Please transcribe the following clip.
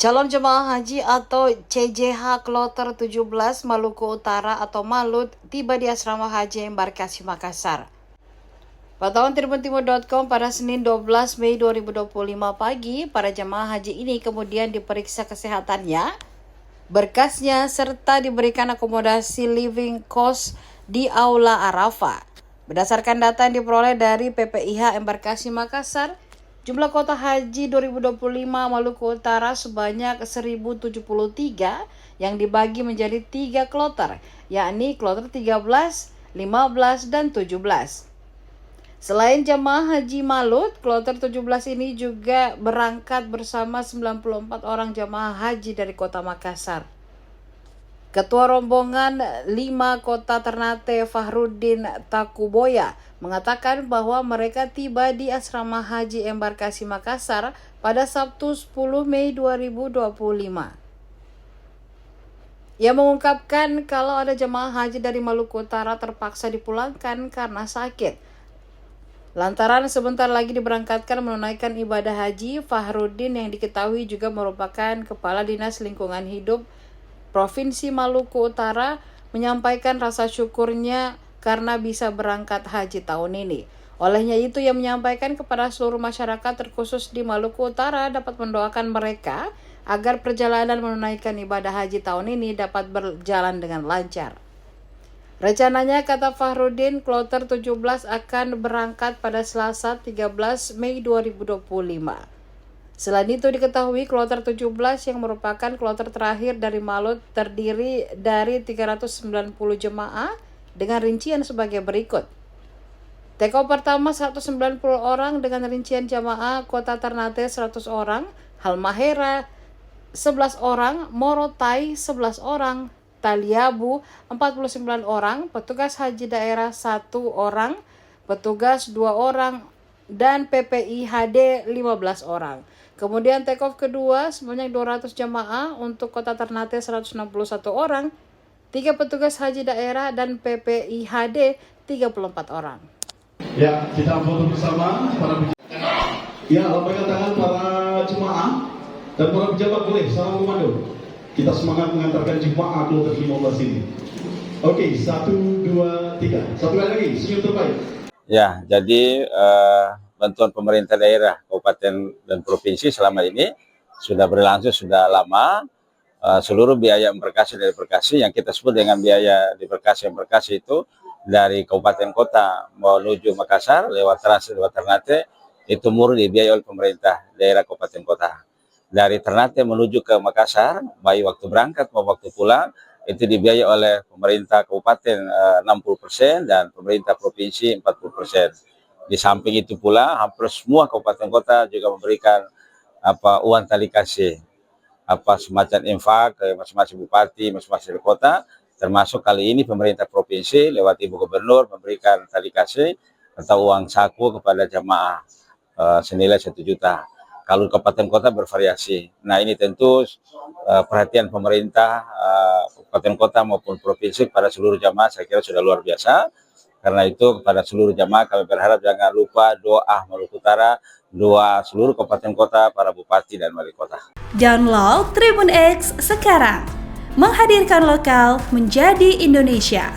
Calon jemaah haji atau CJH Kloter 17 Maluku Utara atau Malut tiba di asrama haji Embarkasi Makassar. Pantauan tribuntimur.com pada Senin 12 Mei 2025 pagi, para jemaah haji ini kemudian diperiksa kesehatannya, berkasnya, serta diberikan akomodasi living cost di Aula Arafah. Berdasarkan data yang diperoleh dari PPIH Embarkasi Makassar, jumlah kuota haji 2025 Maluku Utara sebanyak 1.073 yang dibagi menjadi 3 kloter, yakni kloter 13, 15, dan 17. Selain jemaah haji Malut, kloter 17 ini juga berangkat bersama 94 orang jemaah haji dari kota Makassar. Ketua rombongan 5 Kota Ternate Fahruddin Takuboya mengatakan bahwa mereka tiba di asrama haji Embarkasi Makassar pada Sabtu 10 Mei 2025. Ia mengungkapkan kalau ada jemaah haji dari Maluku Utara terpaksa dipulangkan karena sakit. Lantaran sebentar lagi diberangkatkan menunaikan ibadah haji, Fahruddin yang diketahui juga merupakan Kepala Dinas Lingkungan Hidup Provinsi Maluku Utara menyampaikan rasa syukurnya karena bisa berangkat haji tahun ini. Olehnya itu ia menyampaikan kepada seluruh masyarakat terkhusus di Maluku Utara dapat mendoakan mereka agar perjalanan menunaikan ibadah haji tahun ini dapat berjalan dengan lancar. Rencananya, kata Fahruddin, kloter 17 akan berangkat pada Selasa 13 Mei 2025. Selain itu diketahui kloter 17 yang merupakan kloter terakhir dari Malut terdiri dari 390 jemaah dengan rincian sebagai berikut. TKO pertama 190 orang dengan rincian jemaah Kota Ternate 100 orang, Halmahera 11 orang, Morotai 11 orang, Taliabu 49 orang, petugas haji daerah 1 orang, petugas 2 orang, dan PPIHD 15 orang. Kemudian take-off kedua sebanyak 200 jamaah untuk Kota Ternate 161 orang, 3 petugas haji daerah, dan PPIHD 34 orang. Ya, kita foto bersama para ya, lambaikan tangan para jemaah dan para pejabat boleh salam komando. Kita semangat mengantarkan jemaah kloter 15 ini. Oke, 1, 2, 3. Satu kali lagi, senyum terbaik. Ya, jadi bantuan pemerintah daerah, kabupaten dan provinsi selama ini sudah berlangsung sudah lama. Seluruh biaya embarkasi dari Embarkasi yang kita sebut dengan biaya di Embarkasi itu dari kabupaten kota menuju Makassar lewat transit lewat Ternate itu murni dibiayai oleh pemerintah daerah kabupaten kota. Dari Ternate menuju ke Makassar, baik waktu berangkat maupun waktu pulang, itu dibiayai oleh pemerintah kabupaten 60% dan pemerintah provinsi 40%. Di samping itu pula, hampir semua kabupaten kota juga memberikan uang tali kasih, semacam infak ke masing-masing bupati, masing-masing kota, termasuk kali ini pemerintah provinsi lewat Ibu Gubernur memberikan tali kasih atau uang saku kepada jamaah senilai 1 juta. Kalau kabupaten kota bervariasi. Nah, ini tentu perhatian pemerintah kabupaten kota maupun provinsi pada seluruh jamaah saya kira sudah luar biasa. Karena itu kepada seluruh jamaah kami berharap jangan lupa doa Maluku Utara, doa seluruh kabupaten kota, para bupati dan wali kota. Download Tribun X sekarang, menghadirkan lokal menjadi Indonesia.